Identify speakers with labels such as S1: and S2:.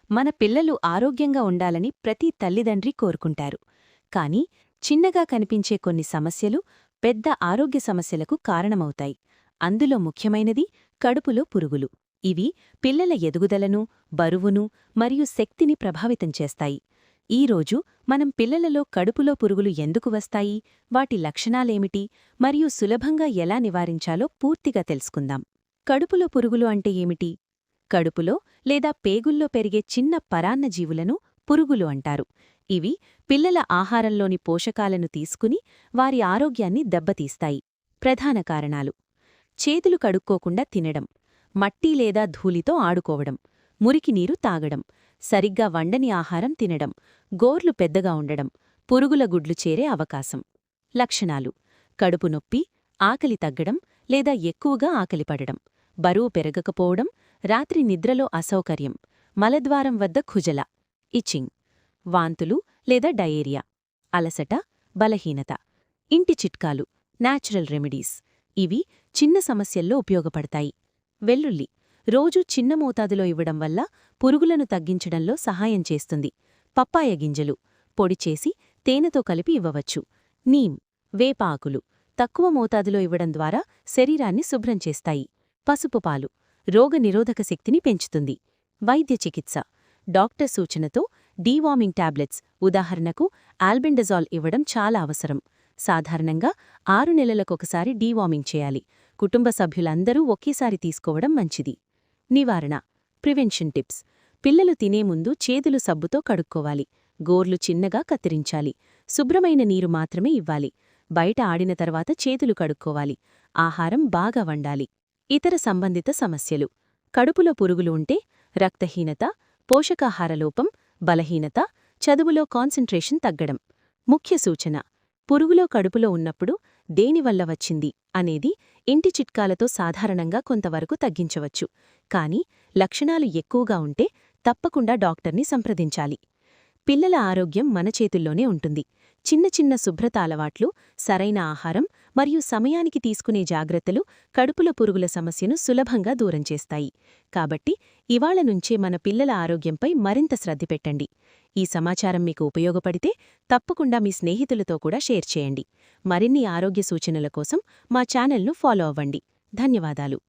S1: మన పిల్లలు ఆరోగ్యంగా ఉండాలని ప్రతి తల్లిదండ్రి కోరుకుంటారు. కానీ చిన్నగా కనిపించే కొన్ని సమస్యలు పెద్ద ఆరోగ్య సమస్యలకు కారణమవుతాయి. అందులో ముఖ్యమైనది కడుపులో పురుగులు. ఇవి పిల్లల ఎదుగుదలను, బరువును మరియు శక్తిని ప్రభావితం చేస్తాయి. ఈరోజు మనం పిల్లలలో కడుపులో పురుగులు ఎందుకు వస్తాయి, వాటి లక్షణాలేమిటి మరియు సులభంగా ఎలా నివారించాలో పూర్తిగా తెలుసుకుందాం. కడుపులో పురుగులు అంటే ఏమిటి? కడుపులో లేదా పేగుల్లో పెరిగే చిన్న పరాన్నజీవులను పురుగులు అంటారు. ఇవి పిల్లల ఆహారంలోని పోషకాలను తీసుకుని వారి ఆరోగ్యాన్ని దెబ్బతీస్తాయి. ప్రధాన కారణాలు: చేతులు కడుక్కోకుండా తినడం, మట్టి లేదా ధూళితో ఆడుకోవడం, మురికి నీరు తాగడం, సరిగ్గా వండని ఆహారం తినడం, గోర్లు పెద్దగా ఉండడం, పురుగుల గుడ్లు చేరే అవకాశం. లక్షణాలు: కడుపు నొప్పి, ఆకలి తగ్గడం లేదా ఎక్కువగా ఆకలిపడడం, బరువు పెరగకపోవడం, రాత్రి నిద్రలో అసౌకర్యం, మలద్వారం వద్ద ఖుజల, ఇచింగ్, వాంతులు లేదా డయేరియా, అలసట, బలహీనత. ఇంటి చిట్కాలు, న్యాచురల్ రెమెడీస్. ఇవి చిన్న సమస్యల్లో ఉపయోగపడతాయి. వెల్లుల్లి రోజూ చిన్న మోతాదులో ఇవ్వడం వల్ల పురుగులను తగ్గించడంలో సహాయం చేస్తుంది. పప్పాయ గింజలు పొడి చేసి తేనెతో కలిపి ఇవ్వవచ్చు. నీమ్, వేప ఆకులు తక్కువ మోతాదులో ఇవ్వడం ద్వారా శరీరాన్ని శుభ్రం చేస్తాయి. పసుపు పాలు రోగనిరోధక శక్తిని పెంచుతుంది. వైద్య చికిత్స: డాక్టర్ సూచనతో డీవార్మింగ్ టాబ్లెట్స్, ఉదాహరణకు ఆల్బెండజాల్ ఇవ్వడం చాలా అవసరం. సాధారణంగా 6 నెలలకొకసారి డీవార్మింగ్ చేయాలి. కుటుంబ సభ్యులందరూ ఒకేసారి తీసుకోవడం మంచిది. నివారణ: ప్రివెన్షన్ టిప్స్. పిల్లలు తినే ముందు చేతులు సబ్బుతో కడుక్కోవాలి. గోర్లు చిన్నగా కత్తిరించాలి. శుభ్రమైన నీరు మాత్రమే ఇవ్వాలి. బయట ఆడిన తర్వాత చేతులు కడుక్కోవాలి. ఆహారం బాగా వండాలి. ఇతర సంబంధిత సమస్యలు: కడుపులో పురుగులు ఉంటే రక్తహీనత, పోషకాహారలోపం, బలహీనత, చదువులో కాన్సంట్రేషన్ తగ్గడం. ముఖ్య సూచన: పురుగులో కడుపులో ఉన్నప్పుడు దేనివల్ల వచ్చింది అనేది ఇంటి చిట్కాలతో సాధారణంగా కొంతవరకు తగ్గించవచ్చు. కానీ లక్షణాలు ఎక్కువగా ఉంటే తప్పకుండా డాక్టర్ని సంప్రదించాలి. పిల్లల ఆరోగ్యం మన చేతుల్లోనే ఉంటుంది. చిన్న చిన్న శుభ్రత అలవాట్లు, సరైన ఆహారం మరియు సమయానికి తీసుకునే జాగ్రత్తలు కడుపుల పురుగుల సమస్యను సులభంగా దూరం చేస్తాయి. కాబట్టి ఇవాళ నుంచే మన పిల్లల ఆరోగ్యంపై మరింత శ్రద్ధ పెట్టండి. ఈ సమాచారం మీకు ఉపయోగపడితే తప్పకుండా మీ స్నేహితులతో కూడా షేర్ చేయండి. మరిన్ని ఆరోగ్య సూచనల కోసం మా ఛానల్ను ఫాలో అవ్వండి. ధన్యవాదాలు.